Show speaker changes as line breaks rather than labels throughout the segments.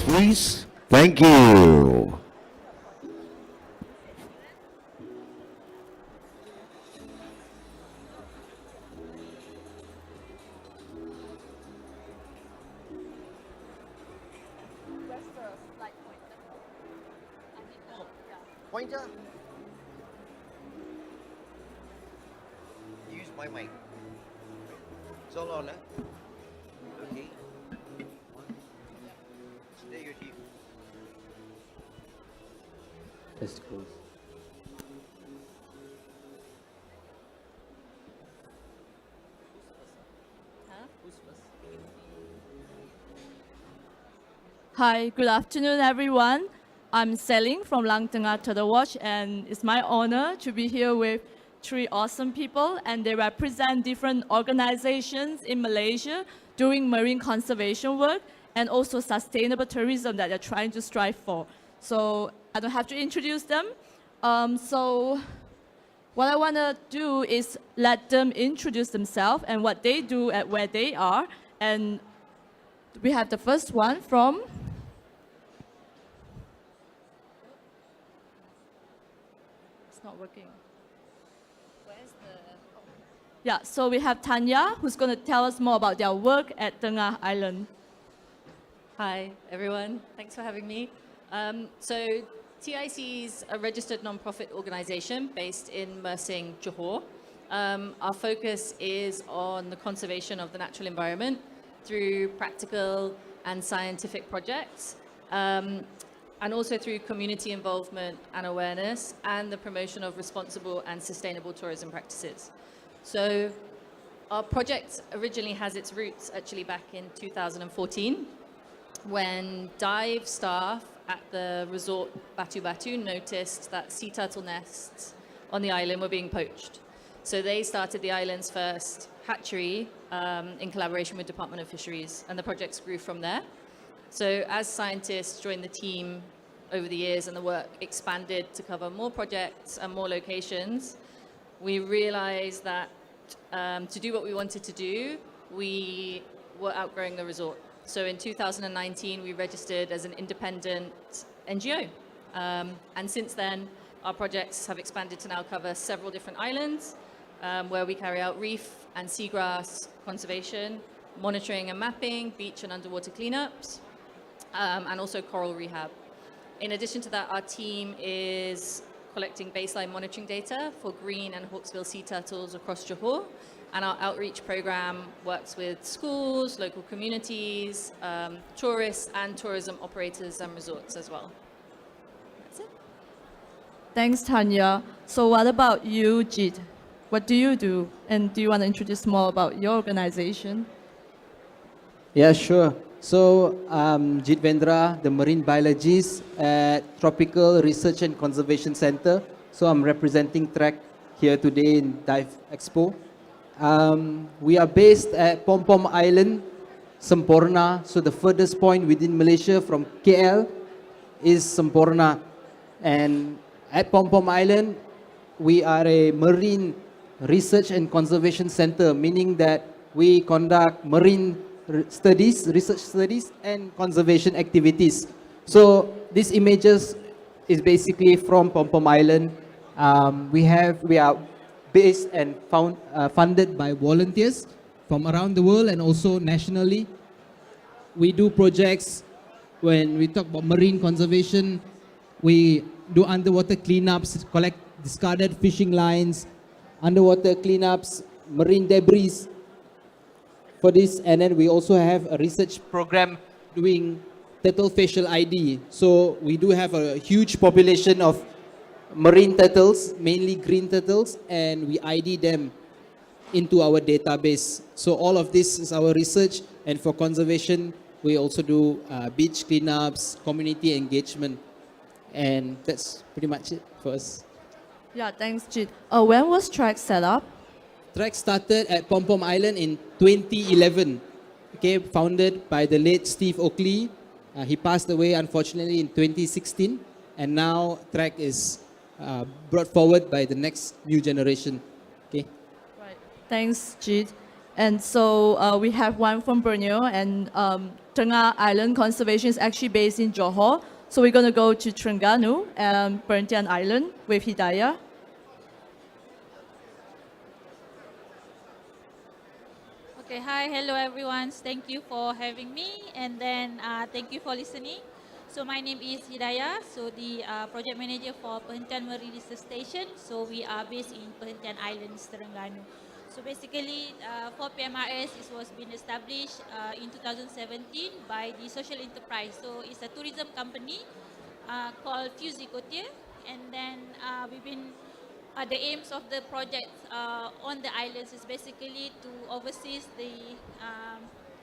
please. Thank you.
Pointer. Use my mic. It's all on, Okay. Stay your team.
Testicles.
Hi, good afternoon, everyone. I'm Selling from Lang Tengah Turtle Watch, and it's my honor to be here with three awesome people, and they represent different organizations in Malaysia doing marine conservation work and also sustainable tourism that they're trying to strive for. So I don't have to introduce them. So what I want to do is let them introduce themselves and what they do at where they are. And we have the first one from... It's not working. Where's the... Yeah, so we have Tanya, who's going to tell us more about their work at Tengah Island.
Hi, everyone. Thanks for having me. So TIC is a registered non-profit organization based in Mersing, Johor. Our focus is on the conservation of the natural environment through practical and scientific projects, and also through community involvement and awareness and the promotion of responsible and sustainable tourism practices. So our project originally has its roots actually back in 2014 when dive staff at the resort Batu Batu noticed that sea turtle nests on the island were being poached. So they started the island's first hatchery in collaboration with Department of Fisheries, and the projects grew from there. So as scientists joined the team over the years and the work expanded to cover more projects and more locations, we realized that to do what we wanted to do, we were outgrowing the resort. So in 2019, we registered as an independent NGO. And since then, our projects have expanded to now cover several different islands where we carry out reef and seagrass conservation, monitoring and mapping, beach and underwater cleanups, and also coral rehab. In addition to that, our team is collecting baseline monitoring data for green and hawksbill sea turtles across Johor. And our outreach program works with schools, local communities, tourists and tourism operators and resorts as well. That's it.
Thanks, Tanya. So what about you, Jit? What do you do? And do you want to introduce more about your organization?
Yeah, sure. So I'm Jit Vendra, the marine biologist at Tropical Research and Conservation Center. So I'm representing TRAC here today in Dive Expo. We are based at Pom Pom Island, Semporna. So the furthest point within Malaysia from KL is Semporna. And at Pom Pom Island, we are a marine research and conservation center, meaning that we conduct marine studies, research studies, and conservation activities. So these images is basically from Pom Pom Island. We are based and funded by volunteers from around the world and also nationally. We do projects when we talk about marine conservation. We do underwater cleanups, collect discarded fishing lines, underwater cleanups, marine debris for this. And then we also have a research program doing turtle facial ID. So we do have a huge population of marine turtles, mainly green turtles, and we ID them into our database. So all of this is our research, and for conservation, we also do beach cleanups, community engagement, and that's pretty much it for us.
Yeah, thanks, Jit. When was TRAC set up?
TRAC started at Pom Pom Island in 2011. Okay, founded by the late Steve Oakley. He passed away, unfortunately, in 2016, and now TRAC is brought forward by the next new generation. Okay.
Right. Thanks, Jit. And so we have one from Borneo, and Tengah Island Conservation is actually based in Johor. So we're going to go to Terengganu and Perhentian Island with Hidayah.
Okay, hi, hello everyone. Thank you for having me, and then thank you for listening. So my name is Hidayah, so the project manager for Perhentian Marine Research Station. So we are based in Perhentian Islands, Terengganu. So basically, for PMRS, it was been established in 2017 by the social enterprise. So it's a tourism company called Fuse Ecotier, and then we've been the aims of the project on the islands is basically to oversee the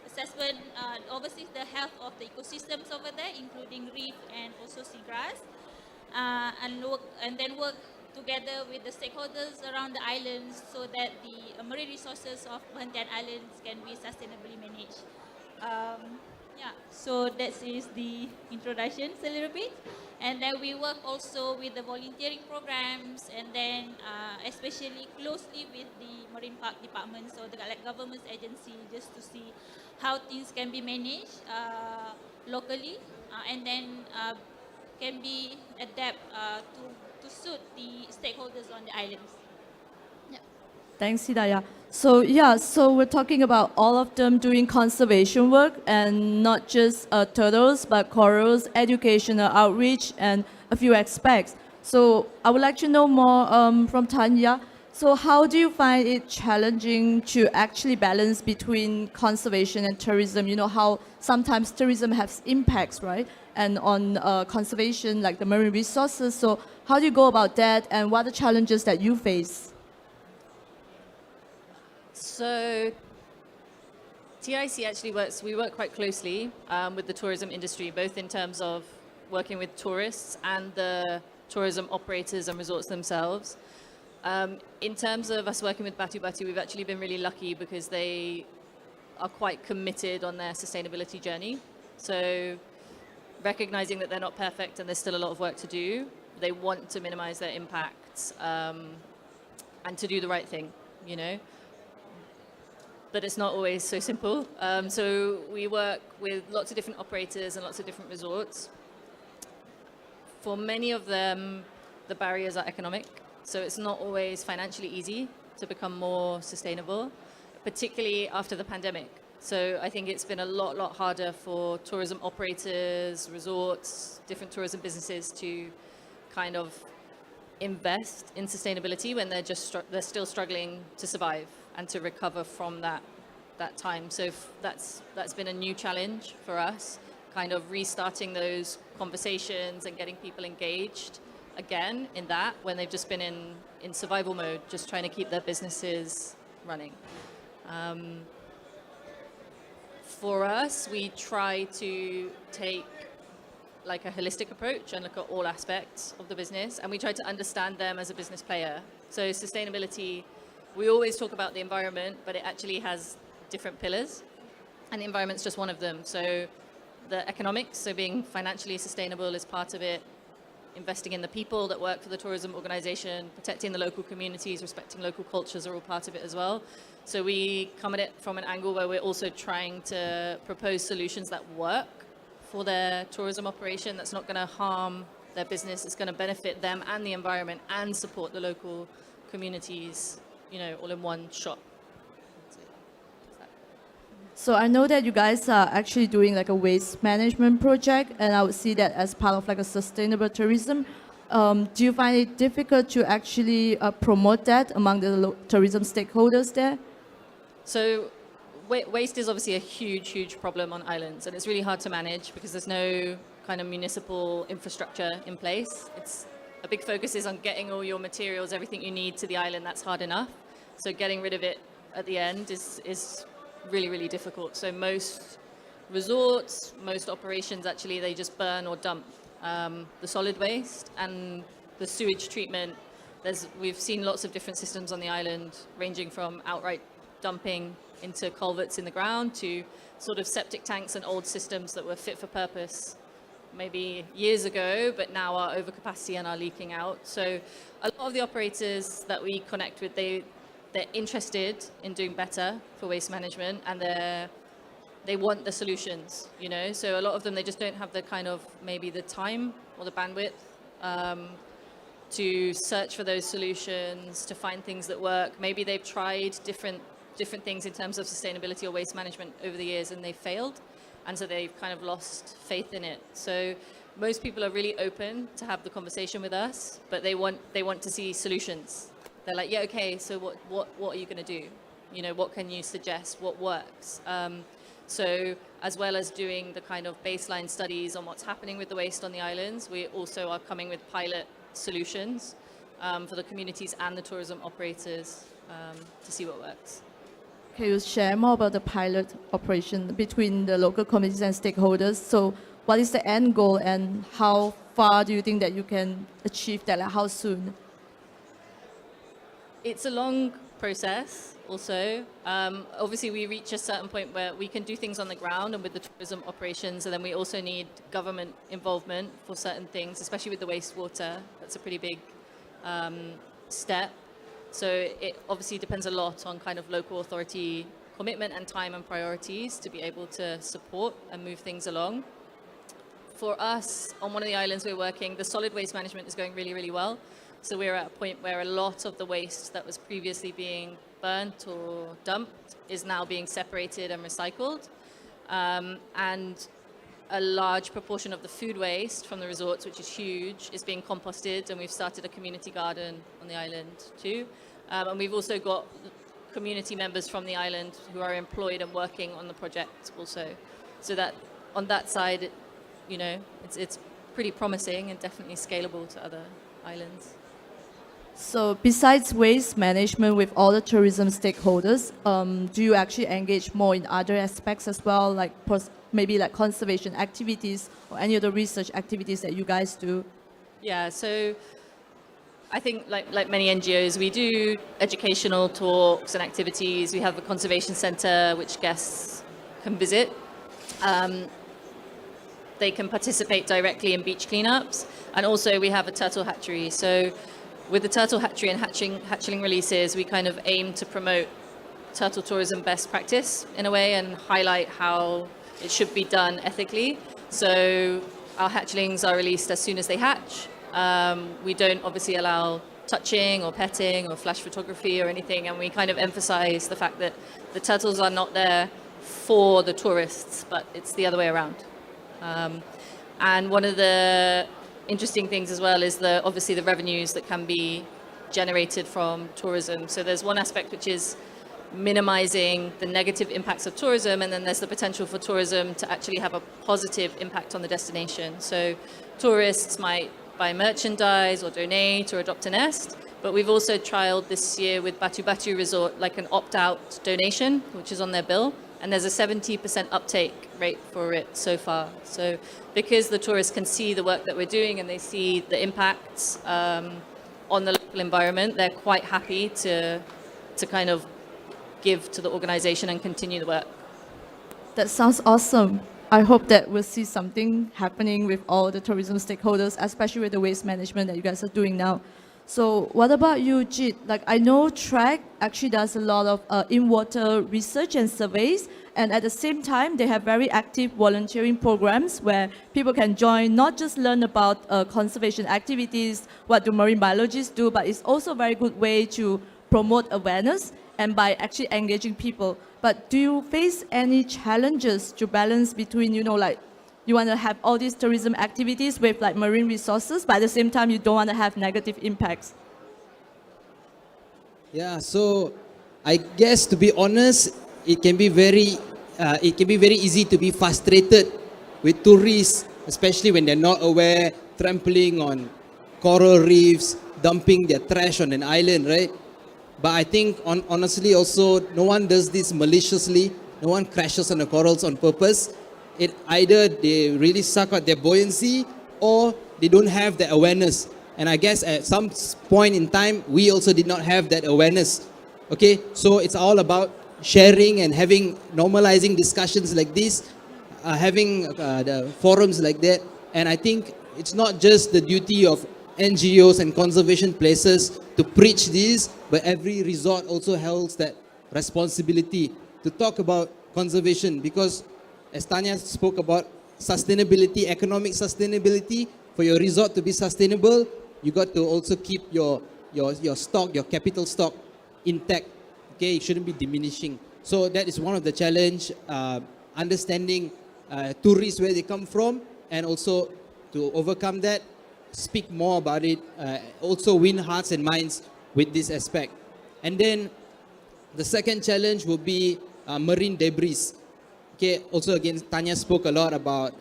assessment, oversee the health of the ecosystems over there, including reef and also seagrass, and then work together with the stakeholders around the islands so that the marine resources of Perhentian Islands can be sustainably managed. Yeah, so that is the introductions a little bit. And then we work also with the volunteering programs, and then especially closely with the Marine Park Department, so the like government agency, just to see how things can be managed locally, and then can be adapt to suit the stakeholders on the islands. Yeah.
Thanks, Hidayah. So yeah, so we're talking about all of them doing conservation work, and not just turtles, but corals, educational outreach, and a few aspects. So I would like to know more from Tanya. So how do you find it challenging to actually balance between conservation and tourism? You know how sometimes tourism has impacts, right? And on conservation, like the marine resources. So how do you go about that, and what are the challenges that you face?
So TIC actually we work quite closely with the tourism industry, both in terms of working with tourists and the tourism operators and resorts themselves. In terms of us working with Batu Batu, we've actually been really lucky because they are quite committed on their sustainability journey. So recognizing that they're not perfect and there's still a lot of work to do, they want to minimize their impacts and to do the right thing, you know. But it's not always so simple. So we work with lots of different operators and lots of different resorts. For many of them, the barriers are economic. So it's not always financially easy to become more sustainable, particularly after the pandemic. So I think it's been a lot harder for tourism operators, resorts, different tourism businesses to kind of invest in sustainability when they're still struggling to survive and to recover from that time. So that's been a new challenge for us, kind of restarting those conversations and getting people engaged again in that when they've just been in survival mode, just trying to keep their businesses running. For us, we try to take like a holistic approach and look at all aspects of the business, and we try to understand them as a business player. So sustainability, we always talk about the environment, but it actually has different pillars, and the environment's just one of them. So the economics, so being financially sustainable is part of it, investing in the people that work for the tourism organization, protecting the local communities, respecting local cultures are all part of it as well. So we come at it from an angle where we're also trying to propose solutions that work for their tourism operation, that's not going to harm their business, it's going to benefit them and the environment and support the local communities, you know, all in one shot.
So I know that you guys are actually doing like a waste management project, and I would see that as part of like a sustainable tourism. Do you find it difficult to actually promote that among the tourism stakeholders there?
So waste is obviously a huge problem on islands, and it's really hard to manage because there's no kind of municipal infrastructure in place. It's a big focus is on getting all your materials, everything you need to the island. That's hard enough. So getting rid of it at the end is really difficult. So most resorts, most operations actually, they just burn or dump the solid waste, and the sewage treatment. We've seen lots of different systems on the island, ranging from outright dumping into culverts in the ground to sort of septic tanks and old systems that were fit for purpose maybe years ago, but now are over capacity and are leaking out. So a lot of the operators that we connect with, they're interested in doing better for waste management, and they're they want the solutions, you know. So a lot of them, they just don't have the kind of maybe the time or the bandwidth to search for those solutions, to find things that work. Maybe they've tried different things in terms of sustainability or waste management over the years and they failed, and so they've kind of lost faith in it. So most people are really open to have the conversation with us, but they want to see solutions. They're like, yeah, okay, so what are you going to do? You know, what can you suggest? What works? So as well as doing the kind of baseline studies on what's happening with the waste on the islands, we also are coming with pilot solutions for the communities and the tourism operators to see what works.
Can you share more about the pilot operation between the local communities and stakeholders? So what is the end goal and how far do you think that you can achieve that? Like how soon?
It's a long process also. Obviously we reach a certain point where we can do things on the ground and with the tourism operations, and then we also need government involvement for certain things, especially with the wastewater. That's a pretty big step. So it obviously depends a lot on kind of local authority commitment and time and priorities to be able to support and move things along. For us, on one of the islands we're working, the solid waste management is going really, really well. So we're at a point where a lot of the waste that was previously being burnt or dumped is now being separated and recycled. And a large proportion of the food waste from the resorts, which is huge, is being composted, and we've started a community garden on the island too. And we've also got community members from the island who are employed and working on the project also. So that on that side, you know, it's pretty promising and definitely scalable to other islands.
So besides waste management with all the tourism stakeholders, do you actually engage more in other aspects as well, like maybe like conservation activities or any other research activities that you guys do?
Yeah, so I think like many NGOs, we do educational talks and activities. We have a conservation center which guests can visit. They can participate directly in beach cleanups. And also we have a turtle hatchery. So with the turtle hatchery and hatchling releases, we kind of aim to promote turtle tourism best practice in a way and highlight how it should be done ethically. So our hatchlings are released as soon as they hatch. We don't obviously allow touching or petting or flash photography or anything, and we kind of emphasize the fact that the turtles are not there for the tourists, but it's the other way around. And one of the interesting things as well is obviously the revenues that can be generated from tourism. So there's one aspect which is minimizing the negative impacts of tourism, and then there's the potential for tourism to actually have a positive impact on the destination. So tourists might buy merchandise or donate or adopt a nest, but we've also trialed this year with Batu Batu Resort like an opt-out donation, which is on their bill, and there's a 70% uptake rate for it so far. So because the tourists can see the work that we're doing and they see the impacts on the local environment, they're quite happy to kind of give to the organization and continue the work.
That sounds awesome. I hope that we'll see something happening with all the tourism stakeholders, especially with the waste management that you guys are doing now. So what about you, Jit? Like I know TRAC actually does a lot of in-water research and surveys, and at the same time, they have very active volunteering programs where people can join, not just learn about conservation activities, what do marine biologists do, but it's also a very good way to promote awareness and by actually engaging people. But do you face any challenges to balance between, you know, like you want to have all these tourism activities with like marine resources, but at the same time, you don't want to have negative impacts?
Yeah, so I guess to be honest, it can be very easy to be frustrated with tourists, especially when they're not aware, trampling on coral reefs, dumping their trash on an island, right? But I think honestly also, no one does this maliciously. No one crashes on the corals on purpose. It either they really suck out their buoyancy or they don't have the awareness. And I guess at some point in time, we also did not have that awareness. Okay, so it's all about sharing and normalizing discussions like this, having the forums like that. And I think it's not just the duty of NGOs and conservation places to preach this, but every resort also holds that responsibility to talk about conservation, because as Tanya spoke about sustainability, economic sustainability, for your resort to be sustainable, you got to also keep your stock, your capital stock intact. Okay, it shouldn't be diminishing. So that is one of the challenge, understanding tourists where they come from, and also to overcome that, speak more about it, also win hearts and minds with this aspect. And then the second challenge will be marine debris. Okay, also again, Tanya spoke a lot about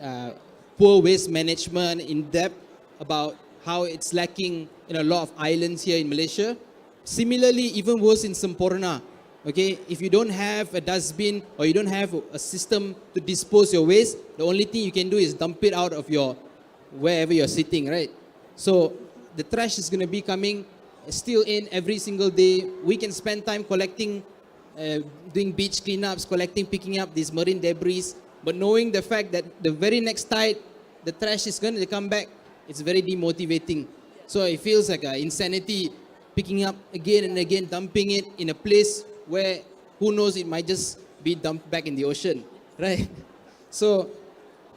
poor waste management in depth, about how it's lacking in a lot of islands here in Malaysia. Similarly, even worse in Semporna. Okay, if you don't have a dustbin or you don't have a system to dispose your waste, the only thing you can do is dump it out of your wherever you're sitting, right? So the trash is going to be coming still in every single day. We can spend time collecting, doing beach cleanups, collecting, picking up these marine debris, but knowing the fact that the very next tide, the trash is going to come back, it's very demotivating. So it feels like insanity, picking up again and again, dumping it in a place where, who knows, it might just be dumped back in the ocean, right? So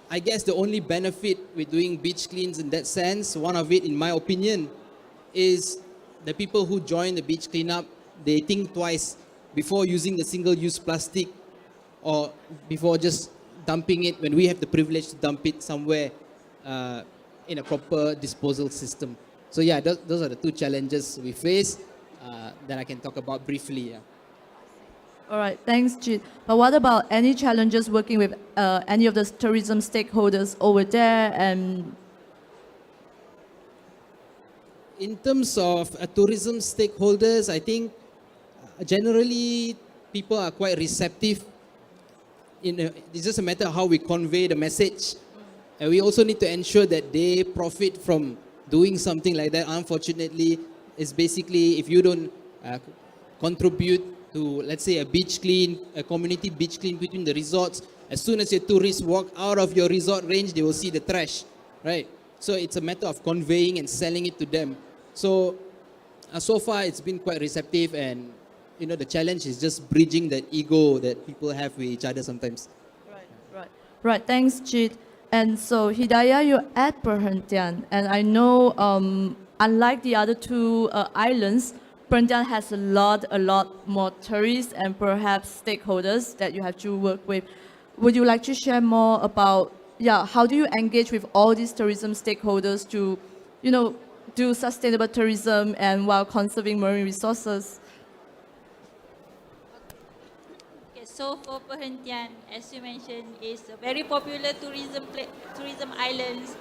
I guess the only benefit with doing beach cleans in that sense, one of it, in my opinion, is the people who join the beach cleanup, they think twice before using the single-use plastic or before just dumping it when we have the privilege to dump it somewhere in a proper disposal system. So yeah, those are the two challenges we face that I can talk about briefly. Yeah.
All right, thanks, Jit. But what about any challenges working with any of the tourism stakeholders over there? And
in terms of tourism stakeholders, I think generally people are quite receptive. It's just a matter of how we convey the message. And we also need to ensure that they profit from doing something like that. Unfortunately, it's basically if you don't contribute to, let's say, a beach clean, a community beach clean between the resorts, as soon as your tourists walk out of your resort range, they will see the trash, right? So it's a matter of conveying and selling it to them. So, so far it's been quite receptive, and the challenge is just bridging that ego that people have with each other sometimes.
Right, thanks, Jit. And so, Hidayah, you're at Perhentian, and I know, unlike the other two islands, Perhentian has a lot more tourists and perhaps stakeholders that you have to work with. Would you like to share more about, how do you engage with all these tourism stakeholders to, do sustainable tourism and while conserving marine resources?
Okay, so for Perhentian, as you mentioned, is a very popular tourism islands.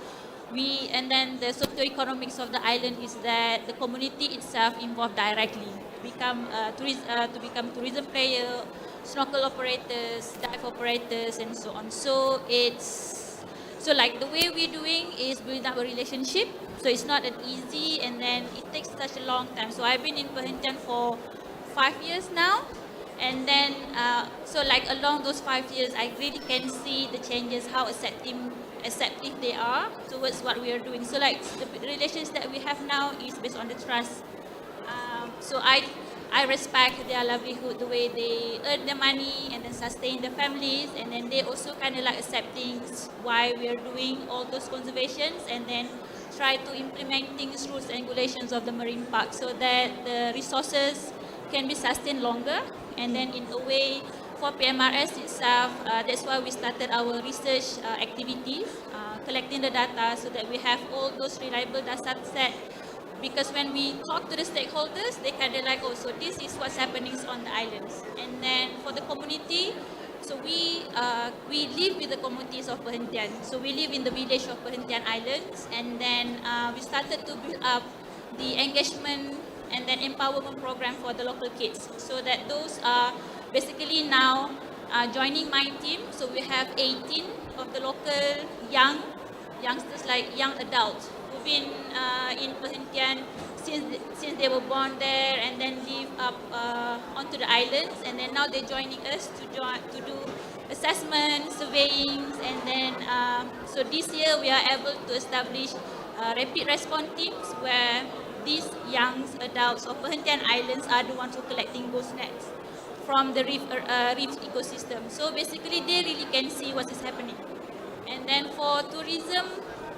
And then the socio-economics of the island is that the community itself involved directly to become tourism player, snorkel operators, dive operators, and so on. So like the way we're doing is build up a relationship. So it's not an easy, and then it takes such a long time. So I've been in Perhentian for 5 years now. And then, so like along those 5 years, I really can see the changes, how acceptive they are towards what we are doing. So like the relations that we have now is based on the trust. So I respect their livelihood, the way they earn their money and then sustain their families, and then they also kind of like accepting why we are doing all those conservations, and then try to implement things, rules and regulations of the marine park so that the resources can be sustained longer. And then in a way, for PMRS itself, that's why we started our research activities, collecting the data so that we have all those reliable data set. Because when we talk to the stakeholders, they kind of like, oh, so this is what's happening on the islands. And then for the community, so we live with the communities of Perhentian. So we live in the village of Perhentian Islands, and then we started to build up the engagement and then empowerment program for the local kids, so that those are basically now joining my team. So we have 18 of the local youngsters, like young adults, who've been in Perhentian since they were born there, and then live up onto the islands, and then now they're joining us to do assessment, surveying, and then so this year we are able to establish rapid response teams where these young adults of Perhentian Islands are the ones who are collecting those nets from the reef ecosystem. So basically, they really can see what is happening. And then for tourism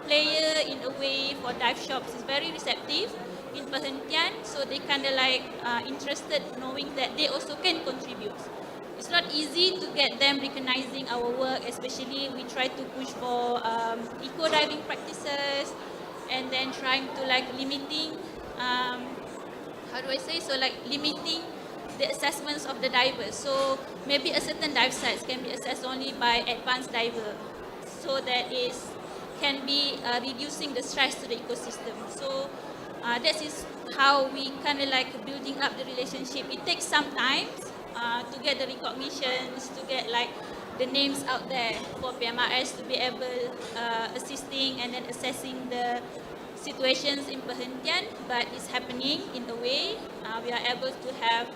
player, in a way, for dive shops, is very receptive in perhentian. So they kind of like interested knowing that they also can contribute. It's not easy to get them recognizing our work, especially we try to push for eco diving practices, and then trying to like limiting, how do I say, so like limiting the assessments of the divers. So maybe a certain dive sites can be assessed only by advanced diver, so that is can be reducing the stress to the ecosystem. So that is how we kind of like building up the relationship. It takes some time to get the recognitions, to get like the names out there for PMRS to be able assisting and then assessing the situations in perhentian, but it's happening in a way. We are able to have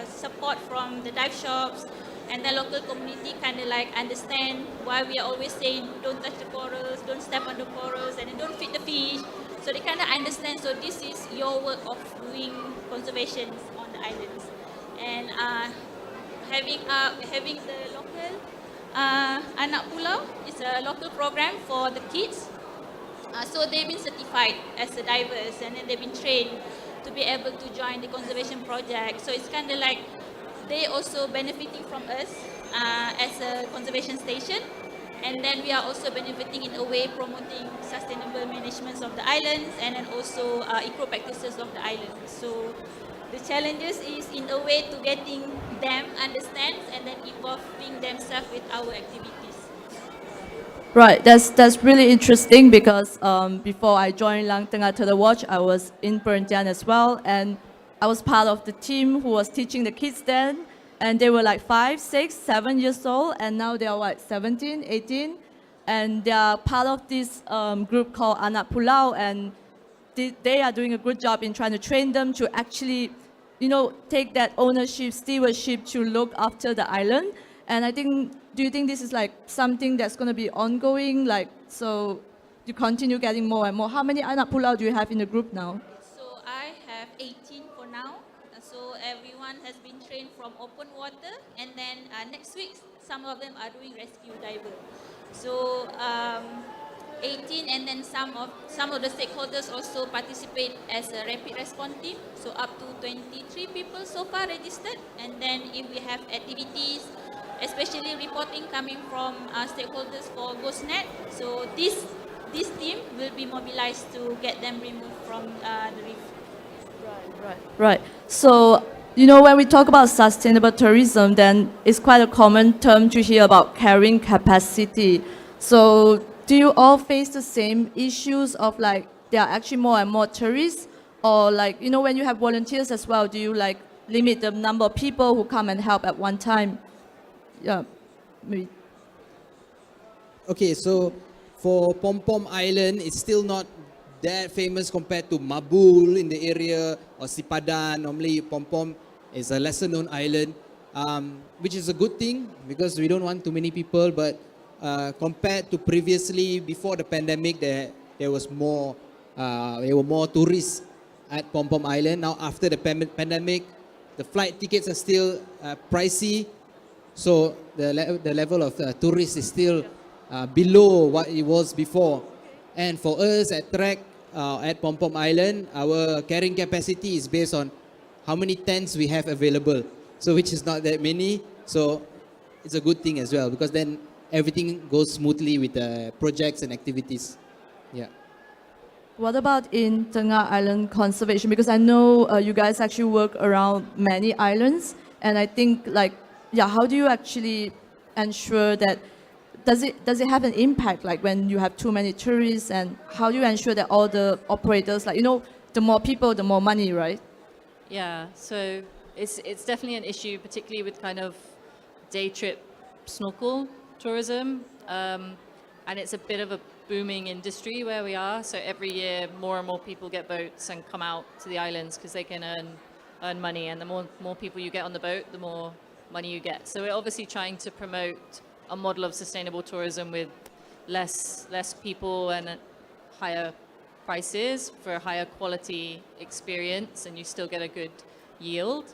support from the dive shops, and the local community kind of like understand why we are always saying don't touch the corals, don't step on the corals, and then don't feed the fish. So they kind of understand, so this is your work of doing conservation on the islands. And having the local Anak Pulau is a local program for the kids. So they've been certified as the divers, and then they've been trained to be able to join the conservation project. So it's kind of like they also benefiting from us as a conservation station, and then we are also benefiting in a way promoting sustainable management of the islands, and then also eco practices of the islands. So the challenges is in a way to getting them understand and then involving themselves with our activities.
Right, that's really interesting because before I joined Lang Tengah Turtle Watch, I was in Perhentian as well, and I was part of the team who was teaching the kids then, and they were like 5, 6, 7 years old, and now they are what, 17, 18, and they are part of this group called Anak Pulau, and they are doing a good job in trying to train them to actually, you know, take that ownership, stewardship to look after the island. And I think, do you think this is like something that's going to be ongoing? Like, so you continue getting more and more. How many Anak Pulau do you have in the group now?
So I have 18 for now. So everyone has been trained from open water, and then next week some of them are doing rescue diver. So 18, and then some of the stakeholders also participate as a rapid response team. So up to 23 people so far registered, and then if we have activities, especially reporting coming from stakeholders for GhostNet, so this team will be mobilized to get them removed from the reef.
Right. So, you know, when we talk about sustainable tourism, then it's quite a common term to hear about carrying capacity. So, do you all face the same issues of like there are actually more and more tourists, or like, you know, when you have volunteers as well, do you like limit the number of people who come and help at one time? Yeah, maybe.
Okay, so for Pom Pom Island, it's still not that famous compared to Mabul in the area or Sipadan. Normally, Pom Pom is a lesser known island, which is a good thing because we don't want too many people. But compared to previously, before the pandemic, there were more tourists at Pom Pom Island. Now, after the pandemic, the flight tickets are still pricey. So the level of tourists is still below what it was before. And for us at Trek, at Pom Pom Island, our carrying capacity is based on how many tents we have available. So which is not that many. So it's a good thing as well, because then everything goes smoothly with the projects and activities. Yeah.
What about in Tengah Island conservation? Because I know you guys actually work around many islands, and I think like, yeah, how do you actually ensure that, does it have an impact like when you have too many tourists, and how do you ensure that all the operators, like, you know, the more people, the more money, right?
Yeah, so it's definitely an issue, particularly with kind of day trip snorkel tourism, and it's a bit of a booming industry where we are. So every year, more and more people get boats and come out to the islands because they can earn money, and the more people you get on the boat, the more money you get. So we're obviously trying to promote a model of sustainable tourism with less people and higher prices for a higher quality experience, and you still get a good yield.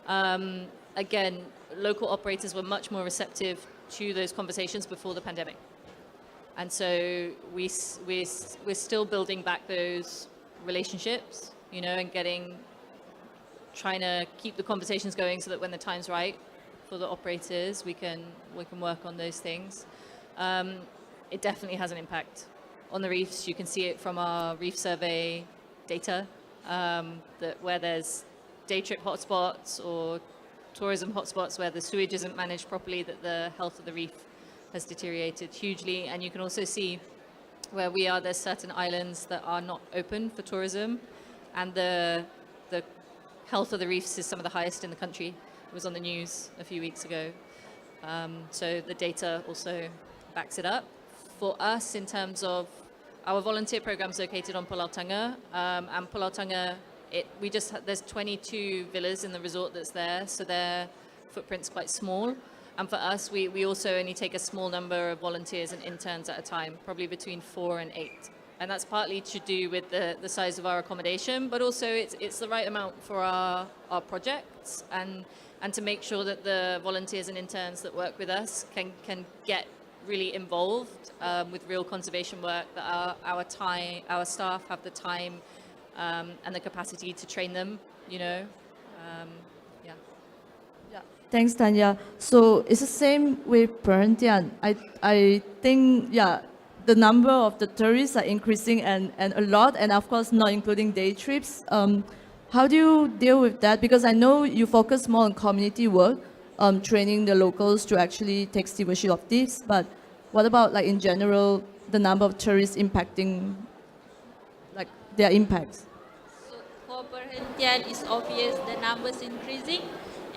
And again, local operators were much more receptive to those conversations before the pandemic. And so we're still building back those relationships, you know, and trying to keep the conversations going so that when the time's right for the operators, we can work on those things. It definitely has an impact on the reefs. You can see it from our reef survey data, that where there's day trip hotspots or tourism hotspots where the sewage isn't managed properly, that the health of the reef has deteriorated hugely. And you can also see where we are, there's certain islands that are not open for tourism, and the health of the reefs is some of the highest in the country. It was on the news a few weeks ago. So the data also backs it up. For us, in terms of our volunteer program is located on Pulau Tanga, and Pulau Tanga, there's 22 villas in the resort that's there, so their footprint's quite small. And for us, we also only take a small number of volunteers and interns at a time, probably between 4 and 8. And that's partly to do with the size of our accommodation, but also it's the right amount for our projects, and to make sure that the volunteers and interns that work with us can get really involved with real conservation work, that our staff have the time and the capacity to train them, you know. Yeah.
Yeah, thanks, Tanya. So it's the same with Perhentian. I think, yeah, the number of the tourists are increasing and a lot, and of course not including day trips. How do you deal with that? Because I know you focus more on community work, training the locals to actually take stewardship of this, but what about, like, in general, the number of tourists impacting, like, their impacts?
So for Perhentian, it's obvious the numbers increasing,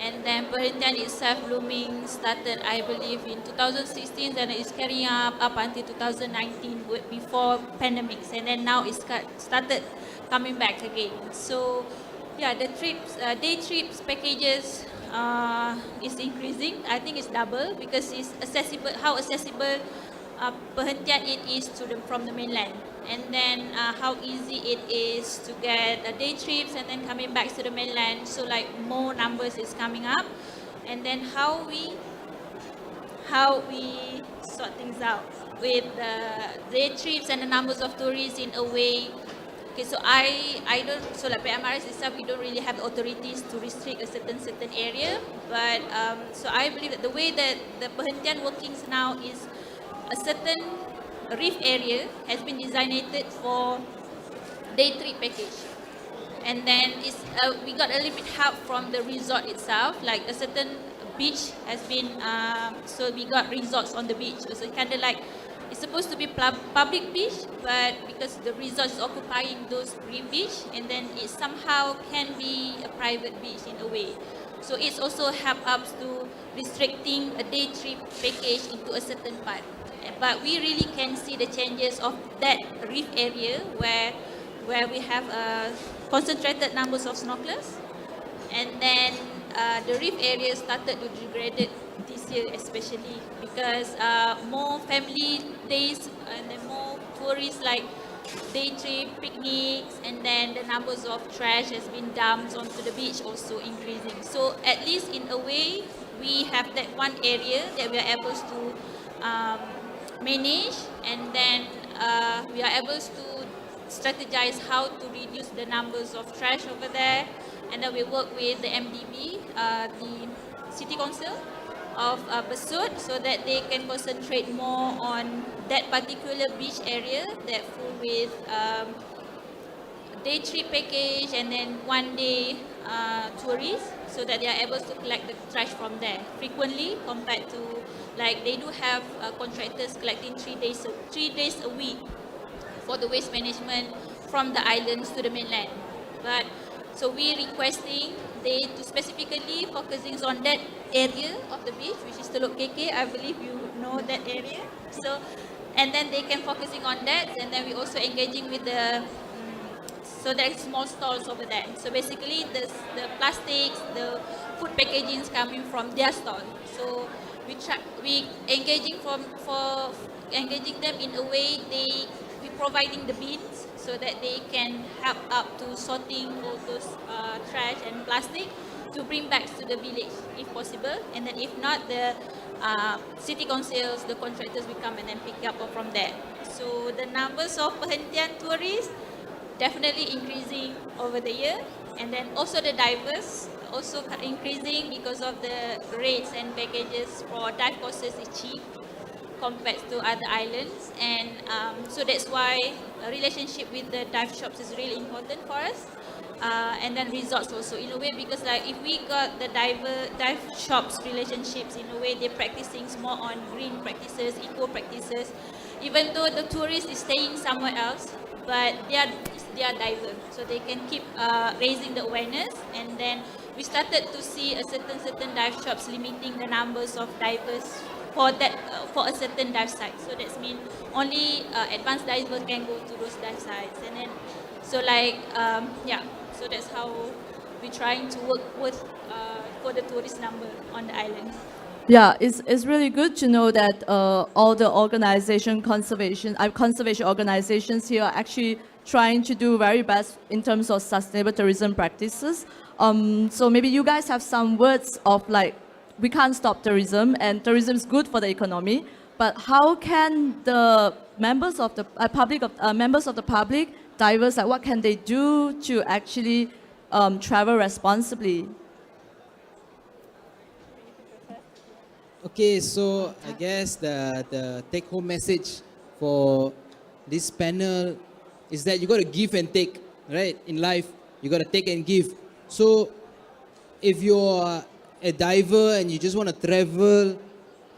and then Perhentian itself blooming started, I believe, in 2016, and it's carrying up until 2019 before pandemics, and then now it's started coming back again. So yeah, the trips, day trips packages is increasing. I think it's double because it's accessible. How accessible Perhentian it is from the mainland, and then how easy it is to get day trips and then coming back to the mainland. So like more numbers is coming up, and then how we sort things out with the day trips and the numbers of tourists in a way. Okay, so I don't, so like PMRS itself, we don't really have authorities to restrict a certain area, but so I believe that the way that the Perhentian workings now is a certain reef area has been designated for day trip package, and then we got a little bit help from the resort itself, like a certain beach has been, so we got resorts on the beach, so it's kind of like, it's supposed to be public beach, but because the resort is occupying those green beach, and then it somehow can be a private beach in a way. So it's also help us to restricting a day trip package into a certain part. But we really can see the changes of that reef area where we have concentrated numbers of snorkelers, and then the reef area started to degrade this year, especially because more family days and then more tourists, like day trip, picnics, and then the numbers of trash has been dumped onto the beach also increasing. So at least in a way, we have that one area that we are able to manage, and then we are able to strategize how to reduce the numbers of trash over there, and then we work with the MDB, the City Council of Besut, so that they can concentrate more on that particular beach area that full with day trip package and then one day tourists, so that they are able to collect the trash from there frequently, compared to, like, they do have contractors collecting 3 days a week for the waste management from the islands to the mainland. But so we requesting they to specifically focusing on that area of the beach, which is Teluk KK. I believe you know that area. So, and then they can focusing on that, and then we also engaging with the so there are small stalls over there. So basically, the plastics, the food packaging is coming from their stall. So we engaging for engaging them in a way we providing the bins so that they can help up to sorting all those trash and plastic, to bring back to the village if possible, and then if not, the city councils, the contractors will come and then pick up from there. So the numbers of perhentian tourists definitely increasing over the year, and then also the divers also increasing because of the rates and packages for dive courses is cheap compared to other islands, and so that's why a relationship with the dive shops is really important for us, and then resorts also in a way, because like if we got the dive shops relationships, in a way they're practicing more on green practices, eco practices, even though the tourist is staying somewhere else, but they are divers, so they can keep raising the awareness. And then we started to see a certain dive shops limiting the numbers of divers for that for a certain dive site. So that means only advanced divers can go to those dive sites. And then so like yeah, so that's how we're trying to work with for the tourist number on the island.
Yeah, it's really good to know that all the conservation organizations here are actually trying to do very best in terms of sustainable tourism practices. So maybe you guys have some words of like, we can't stop tourism, and tourism is good for the economy, but how can the members of the public, divers, like what can they do to actually travel responsibly?
Okay, so I guess the take-home message for this panel is that you got to give and take, right? In life, you got to take and give. So if you're a diver and you just want to travel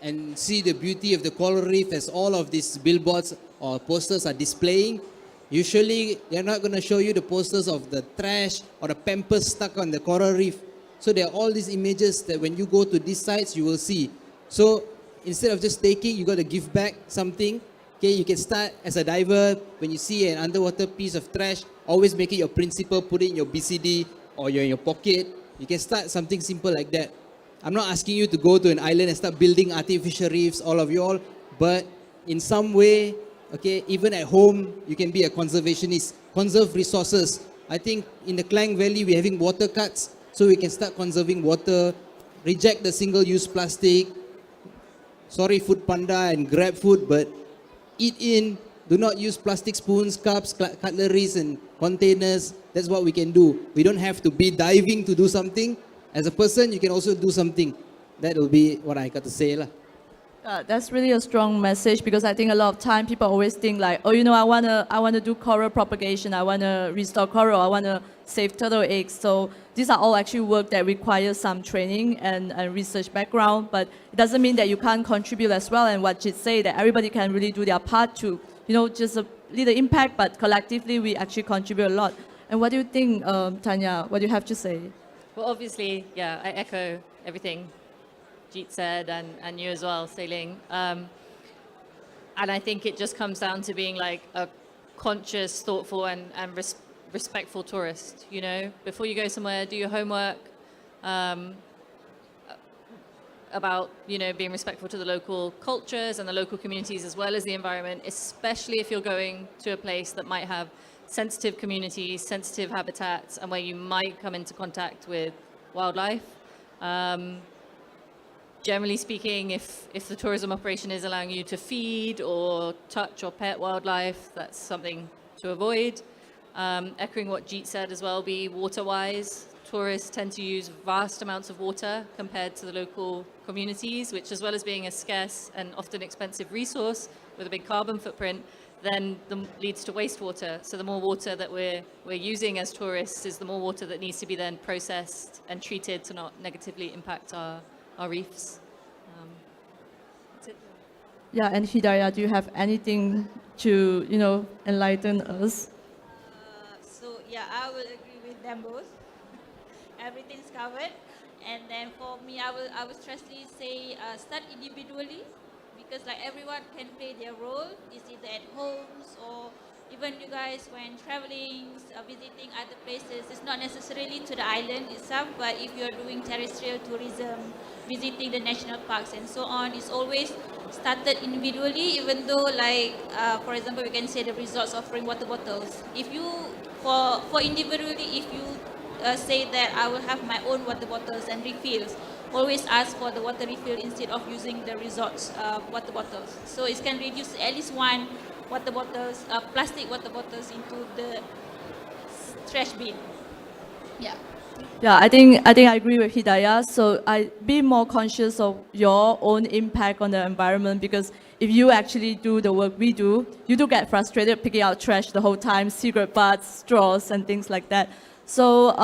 and see the beauty of the coral reef as all of these billboards or posters are displaying, usually they're not going to show you the posters of the trash or the pampers stuck on the coral reef. So there are all these images that when you go to these sites, you will see. So instead of just taking, you got to give back something. Okay, you can start as a diver. When you see an underwater piece of trash, always make it your principle, put it in your BCD or in your pocket. You can start something simple like that. I'm not asking you to go to an island and start building artificial reefs, all of you all, but in some way, okay, even at home, you can be a conservationist. Conserve resources. I think in the Klang Valley, we're having water cuts, so we can start conserving water, reject the single-use plastic. Sorry, Food Panda and Grab Food, but eat in. Do not use plastic spoons, cups, cutleries, and containers. That's what we can do. We don't have to be diving to do something. As a person, you can also do something. That will be what I got to say lah.
That's really a strong message, because I think a lot of time people always think like, oh, you know, I wanna do coral propagation, I wanna restore coral, I wanna save turtle eggs. So these are all actually work that requires some training and research background, but it doesn't mean that you can't contribute as well. And what Jit say, that everybody can really do their part to, you know, just a little impact, but collectively we actually contribute a lot. And what do you think, Tanya? What do you have to say?
Well, obviously, yeah, I echo everything Jeet said, and you as well, Sailing. And I think it just comes down to being like a conscious, thoughtful, and respectful tourist. You know, before you go somewhere, do your homework about, you know, being respectful to the local cultures and the local communities as well as the environment, especially if you're going to a place that might have sensitive communities, sensitive habitats, and where you might come into contact with wildlife. Generally speaking, if the tourism operation is allowing you to feed or touch or pet wildlife, that's something to avoid. Echoing what Jeet said as well, be water-wise. Tourists tend to use vast amounts of water compared to the local communities, which, as well as being a scarce and often expensive resource with a big carbon footprint, then leads to wastewater. So the more water that we're using as tourists is the more water that needs to be then processed and treated to not negatively impact our reefs. That's it.
Yeah, and Hidayah, do you have anything to, you know, enlighten us?
So yeah, I will agree with them both. Everything's covered. And then for me, I will strongly say start individually, because like everyone can play their role. It's either at homes or even you guys when traveling, visiting other places. It's not necessarily to the island itself, but if you're doing terrestrial tourism, visiting the national parks and so on, it's always started individually, even though like, for example, we can say the resorts offering water bottles. If you, for individually, if you say that I will have my own water bottles and refills. Always ask for the water refill instead of using the resort's water bottles. So it can reduce at least one water bottles, plastic water bottles into the trash bin. Yeah.
Yeah, I think I agree with Hidayah. So I be more conscious of your own impact on the environment, because if you actually do the work we do, you do get frustrated picking out trash the whole time, cigarette butts, straws, and things like that. So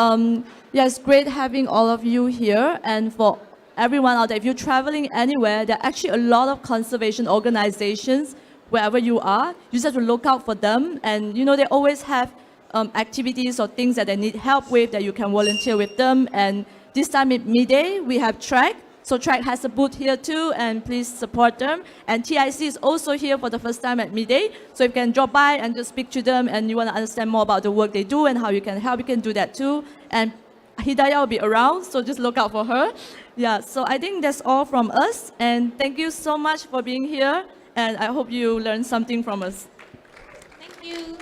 yeah, it's great having all of you here. And for everyone out there, if you're traveling anywhere, there are actually a lot of conservation organizations wherever you are. You just have to look out for them, and you know they always have activities or things that they need help with that you can volunteer with them. And this time at midday, we have TRAC. So TRAC has a booth here too, and please support them. And TIC is also here for the first time at midday. So if you can drop by and just speak to them and you want to understand more about the work they do and how you can help, you can do that too. And Hidayah will be around, so just look out for her. Yeah, so I think that's all from us. And thank you so much for being here. And I hope you learned something from us.
Thank you.